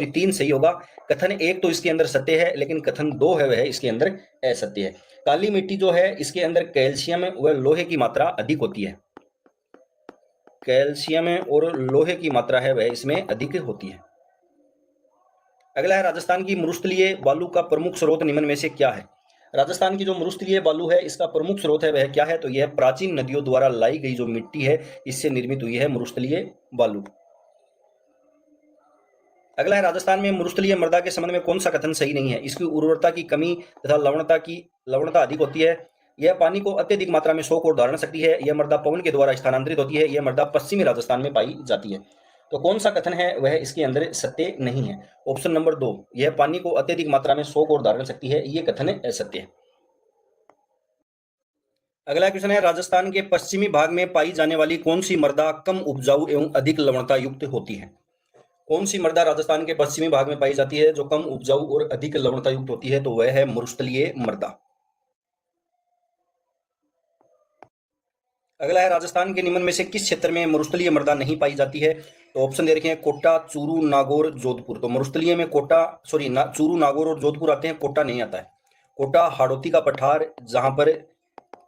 3 सही होगा। कथन 1 तो इसके अंदर सत्य है लेकिन कथन 2 है वह इसके अंदर असत्य है। काली मिट्टी जो है इसके अंदर कैल्शियम व लोहे की मात्रा अधिक होती है। कैल्शियम और लोहे की मात्रा है वह इसमें अधिक होती है। अगला है, राजस्थान की मरुस्थलीय बालू का प्रमुख स्रोत निम्न में से क्या है? राजस्थान की जो मरुस्थलीय बालू है इसका प्रमुख स्रोत है वह क्या है? तो यह प्राचीन नदियों द्वारा लाई गई जो मिट्टी है इससे निर्मित हुई है मरुस्थलीय बालू। अगला है, राजस्थान में मरुस्थलीय मृदा के संबंध में कौन सा कथन सही नहीं है? इसकी उर्वरता की कमी तथा लवणता अधिक होती है। यह पानी को अत्यधिक मात्रा में सोख और धारण सकती है। यह मृदा पवन के द्वारा स्थानांतरित होती है। यह मृदा पश्चिमी राजस्थान में पाई जाती है। तो कौन सा कथन है वह इसके अंदर सत्य नहीं है? ऑप्शन नंबर 2, यह पानी को अत्यधिक मात्रा में सोख और धारण सकती है, ये कथन असत्य है। अगला क्वेश्चन है, राजस्थान के पश्चिमी भाग में पाई जाने वाली कौन सी मृदा कम उपजाऊ एवं अधिक लवणता युक्त होती है? कौन सी मृदा राजस्थान के पश्चिमी भाग में पाई जाती है जो कम उपजाऊ और अधिक लवणता युक्त होती है? तो वह है मरुस्थलीय मृदा। अगला है, राजस्थान के निम्न में से किस क्षेत्र में मरुस्थलीय मृदा नहीं पाई जाती है? तो ऑप्शन दे रखे हैं कोटा, चूरू, नागौर, जोधपुर। तो मरुस्थलीय में कोटा चूरू, नागौर और जोधपुर आते हैं, कोटा नहीं आता है। कोटा हाड़ौती का पठार जहां पर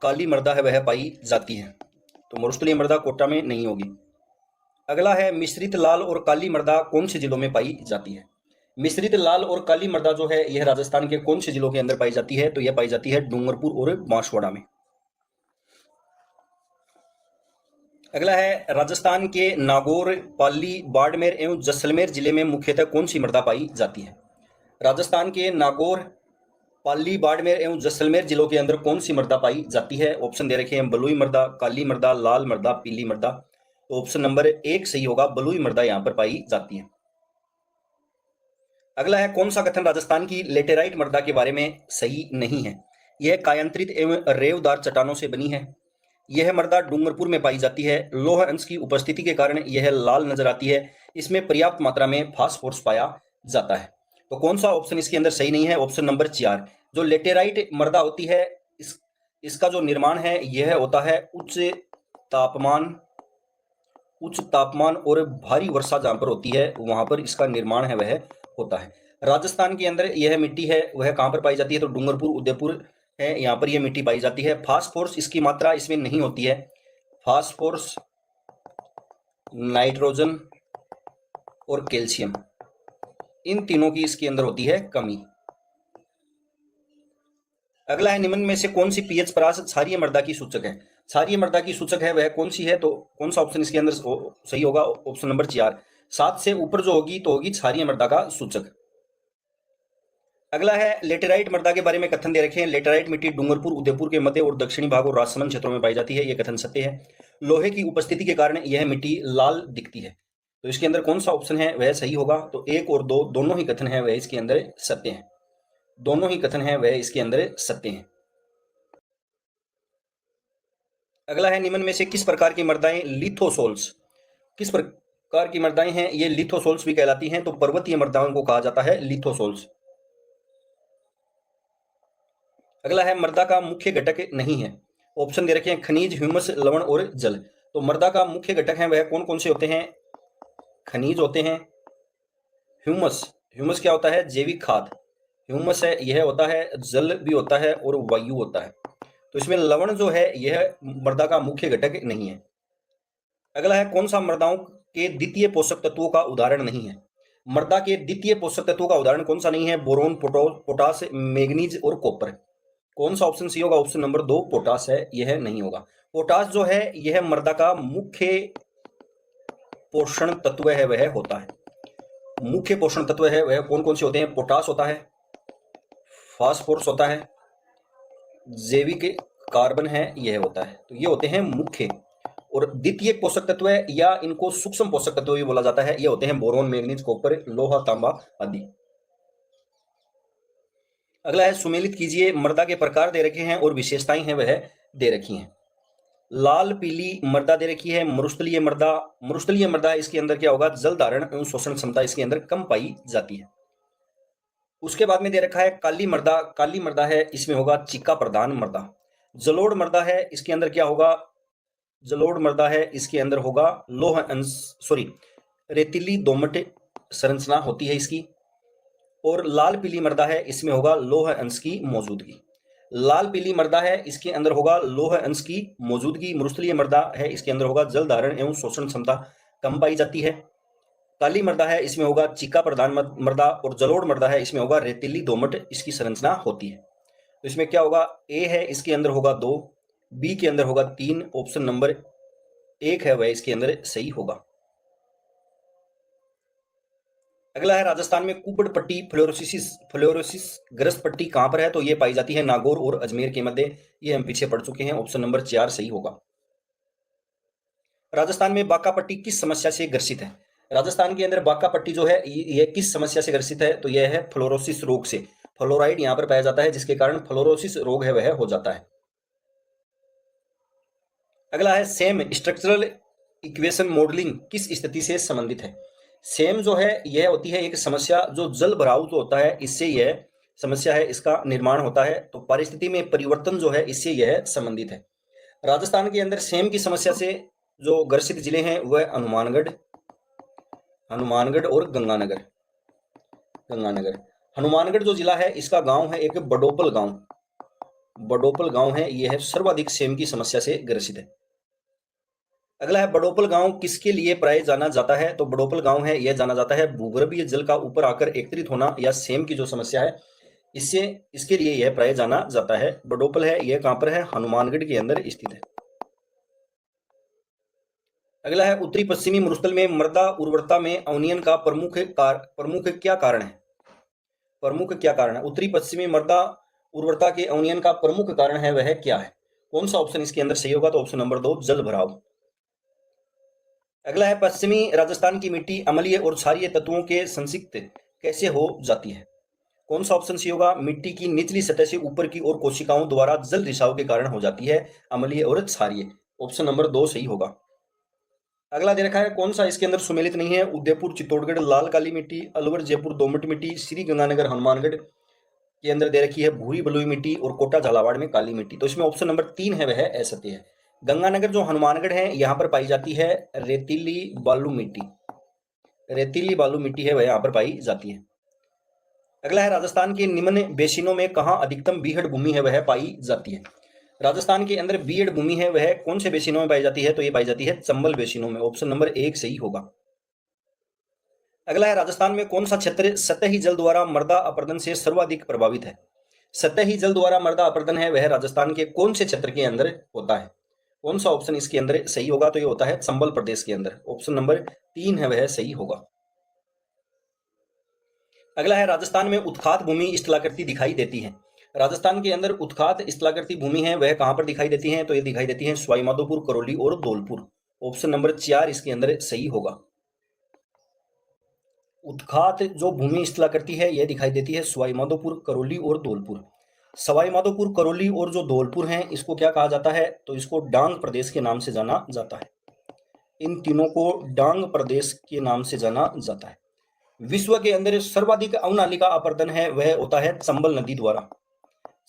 काली मृदा है वह पाई जाती है, तो मरुस्थलीय मृदा कोटा में नहीं होगी। अगला है, मिश्रित लाल और काली मृदा कौन से जिलों में पाई जाती है? मिश्रित लाल और काली मृदा जो है यह राजस्थान के कौन से जिलों के अंदर पाई जाती है? तो यह पाई जाती है डूंगरपुर और बांसवाड़ा में। अगला है, राजस्थान के नागौर, पाली, बाड़मेर एवं जैसलमेर जिले में मुख्यतः कौन सी मृदा पाई जाती है? राजस्थान के नागौर, पाली, बाड़मेर एवं जैसलमेर जिलों के अंदर कौन सी मृदा पाई जाती है? ऑप्शन दे रखे हैं बलुई मृदा, काली मृदा, लाल मृदा, पीली मृदा। तो ऑप्शन नंबर 1 सही होगा, बलुई मृदा यहां पर पाई जाती है। अगला है, कौन सा कथन राजस्थान की लेटेराइट मृदा के बारे में सही नहीं है? यह कायांतरित एवं रेवदार चट्टानों से बनी है। यह मृदा डूंगरपुर में पाई जाती है। लौह अंश की उपस्थिति के कारण यह लाल नजर आती है। इसमें पर्याप्त मात्रा में फास्फोरस पाया जाता है। तो कौन सा ऑप्शन इसके अंदर सही नहीं है? Option number 4। जो लेटेराइट मृदा होती है इसका जो निर्माण है यह होता है उच्च तापमान और भारी वर्षा जहां पर होती है वहां पर इसका निर्माण है वह होता है। राजस्थान के अंदर यह मिट्टी है वह कहां पर पाई जाती है? तो डूंगरपुर, उदयपुर है, यहाँ पर यह मिट्टी पाई जाती है। फास्फोरस इसकी मात्रा इसमें नहीं होती है। फास्फोरस, नाइट्रोजन और कैल्शियम, इन तीनों की इसके अंदर होती है कमी। अगला है, निम्न में से कौन सी पीएच परास क्षारीय मृदा की सूचक है? क्षारीय मृदा की सूचक है वह कौन सी है? तो कौन सा ऑप्शन इसके अंदर सही होगा? Option number 4। 7 से ऊपर जो होगी तो होगी क्षारीय मृदा का सूचक। अगला है, लेटेराइट मृदा के बारे में कथन दे रखे हैं। लेटेराइट मिट्टी डूंगरपुर, उदयपुर के मध्य और दक्षिणी भाग और राजसमंद क्षेत्रों में पाई जाती है। यह कथन सत्य है। लोहे की उपस्थिति के कारण यह मिट्टी लाल दिखती है। तो इसके अंदर कौन सा ऑप्शन है वह सही होगा? तो 1 और 2 दोनों ही कथन है वह इसके अंदर सत्य है। दोनों ही कथन है वह इसके अंदर सत्य है। अगला है, निम्न में से किस प्रकार की मृदाएं लिथोसोल्स, किस प्रकार की मृदाएं हैं ये लिथोसोल्स भी कहलाती हैं? तो पर्वतीय मृदाओं को कहा जाता है लिथोसोल्स। अगला है, मृदा का मुख्य घटक नहीं है। ऑप्शन दे रखे हैं खनिज, ह्यूमस, लवण और जल। तो मृदा का मुख्य घटक है वह कौन कौन से होते हैं? खनिज होते हैं, ह्यूमस, ह्यूमस क्या होता है? जैविक खाद, ह्यूमस है यह होता है, जल भी होता है और वायु होता है। तो इसमें लवण जो है यह मृदा का मुख्य घटक नहीं है। अगला है, कौन सा मृदाओं के द्वितीय पोषक तत्वों का उदाहरण नहीं है? मृदा के द्वितीय पोषक तत्वों का उदाहरण कौन सा नहीं है? बोरोन, पोटास, मैग्नीज और कॉपर। कौन सा ऑप्शन सी होगा? ऑप्शन नंबर 2 पोटास है, यह नहीं होगा। पोटास जो है यह मृदा का मुख्य पोषण तत्व है वह होता है। मुख्य पोषण तत्व है वह कौन कौन से होते हैं? पोटास होता है, फास्फोरस होता है, जैविक कार्बन है यह होता है। तो ये होते हैं मुख्य। और द्वितीय पोषक तत्व या इनको सूक्ष्म पोषक तत्व भी बोला जाता है, ये होते हैं बोरोन, मैग्नीज, कॉपर, लोहा, तांबा आदि। अगला है, सुमेलित कीजिए। मृदा के प्रकार दे रखे हैं और विशेषताएं हैं वह दे रखी हैं। लाल पीली मृदा दे रखी है, मरुस्थलीय मृदा। मरुस्थलीय मृदा इसके अंदर क्या होगा? जल धारण एवं शोषण क्षमता इसके अंदर कम पाई जाती है। उसके बाद में दे रखा है काली मृदा। काली मृदा है इसमें होगा चिक्का प्रधान मृदा। जलोढ़ मृदा है इसके अंदर क्या होगा? जलोढ़ मृदा है इसके अंदर होगा लौह अंश रेतीली दोमट संरचना होती है इसकी। और लाल पीली मृदा है इसमें होगा लौह अंश की मौजूदगी। लाल पीली मृदा है इसके अंदर होगा लौह अंश की मौजूदगी। मरुस्थलीय मृदा है इसके अंदर होगा जल धारण एवं शोषण क्षमता कम पाई जाती है। काली मृदा है इसमें होगा चिक्का प्रधान मृदा। और जलोढ़ मृदा है इसमें होगा रेतीली दोमट इसकी संरचना होती है। तो इसमें क्या होगा? ए है इसके अंदर होगा 2, बी के अंदर होगा 3, ऑप्शन नंबर 1 है वह इसके अंदर सही होगा। अगला है, राजस्थान में कुपड़ पट्टी फ्लोरोसिस ग्रस्त पट्टी कहां पर है? तो ये पाई जाती है नागौर और अजमेर के मध्य। ये हम पीछे पढ़ चुके हैं, ऑप्शन नंबर 4 सही होगा। राजस्थान में बाका पट्टी किस समस्या से ग्रसित है? राजस्थान के अंदर बाका पट्टी जो है ये किस समस्या से ग्रसित है? तो यह है फ्लोरोसिस रोग से। फ्लोराइड यहां पर पाया जाता है जिसके कारण फ्लोरोसिस रोग है वह हो जाता है। अगला है सेम स्ट्रक्चरल इक्वेशन मॉडलिंग किस स्थिति से संबंधित है। सेम जो है यह होती है एक समस्या जो जल भराव जो होता है इससे यह समस्या है इसका निर्माण होता है। तो परिस्थिति में परिवर्तन जो है इससे यह संबंधित है। राजस्थान के अंदर सेम की समस्या से जो ग्रसित जिले हैं वह हनुमानगढ़ और गंगानगर। हनुमानगढ़ जो जिला है इसका गांव है एक बडोपल गांव है, यह है सर्वाधिक सेम की समस्या से ग्रसित है। अगला है बडोपल गांव किसके लिए प्राय जाना जाता है। तो बडोपल गांव है यह जाना जाता है भूगर्भीय जल का ऊपर आकर एकत्रित होना या सेम की जो समस्या है इसके लिए यह प्राय जाना जाता है। बडोपल है यह कहां पर है, हनुमानगढ़ के अंदर स्थित है। अगला है उत्तरी पश्चिमी मरुस्थल में मृदा उर्वरता में अवनयन का प्रमुख क्या कारण है। उत्तरी पश्चिमी मृदा उर्वरता के अवनयन का प्रमुख कारण है वह क्या है। कौन सा ऑप्शन इसके अंदर सही होगा। तो ऑप्शन नंबर 2 जल भराव। अगला है पश्चिमी राजस्थान की मिट्टी अम्लीय और क्षारीय तत्वों के संसिक्त कैसे हो जाती है। कौन सा ऑप्शन सही होगा। मिट्टी की निचली सतह से ऊपर की ओर कोशिकाओं द्वारा जल रिसाव के कारण हो जाती है अम्लीय और क्षारीय। ऑप्शन नंबर 2 सही होगा। अगला दे रखा है कौन सा इसके अंदर सुमेलित नहीं है। उदयपुर चित्तौड़गढ़ लाल काली मिट्टी, अलवर जयपुर दोमट मिट्टी, श्री गंगानगर हनुमानगढ़ के अंदर दे रखी है भूरी बलुई मिट्टी और कोटा झालावाड़ में काली मिट्टी। तो इसमें ऑप्शन नंबर 3 है वह असत्य है। गंगानगर जो हनुमानगढ़ है यहाँ पर पाई जाती है रेतीली बालू मिट्टी है वह यहाँ पर पाई जाती है। अगला है राजस्थान के निम्न बेसिनों में कहाँ अधिकतम बीहड़ भूमि है वह पाई जाती है। राजस्थान के अंदर बीहड़ भूमि है वह कौन से बेसिनों में पाई जाती है। तो ये पाई जाती है चंबल बेसिनों में। ऑप्शन नंबर 1 सही होगा। अगला है राजस्थान में कौन सा क्षेत्र सतही जल द्वारा मृदा अपरदन से सर्वाधिक प्रभावित है। सतही जल द्वारा मृदा अपरदन है वह राजस्थान के कौन से क्षेत्र के अंदर होता है। कौन सा ऑप्शन इसके अंदर सही होगा। तो ये होता है चंबल प्रदेश के अंदर। ऑप्शन नंबर 3 है वह सही होगा। अगला है राजस्थान में उत्खात भूमि स्थलाकृति दिखाई देती है। राजस्थान के अंदर उत्खात स्थलाकृति भूमि है वह कहां पर दिखाई देती है। तो ये दिखाई देती है सवाईमाधोपुर, करौली और धौलपुर। ऑप्शन नंबर 4 इसके अंदर सही होगा। उत्खात जो भूमि स्थलाकृति है यह दिखाई देती है सवाईमाधोपुर, करौली और धौलपुर। सवाईमाधोपुर, करौली और जो धौलपुर हैं इसको क्या कहा जाता है। तो इसको डांग प्रदेश के नाम से जाना जाता है। इन तीनों को डांग प्रदेश के नाम से जाना जाता है। विश्व के अंदर सर्वाधिक अवनालिका अपरदन है वह होता है चंबल नदी द्वारा।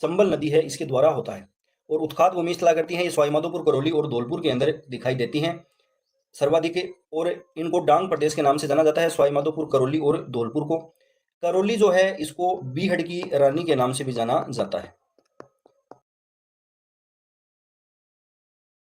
चंबल नदी है इसके द्वारा होता है। और उत्खात भूमि स्थलाकृति है ये सवाईमाधोपुर, करौली और धौलपुर के अंदर दिखाई देती हैं सर्वाधिक। और इनको डांग प्रदेश के नाम से जाना जाता है सवाईमाधोपुर, करौली और धौलपुर को। करौली जो है इसको बीहड़ की रानी के नाम से भी जाना जाता है।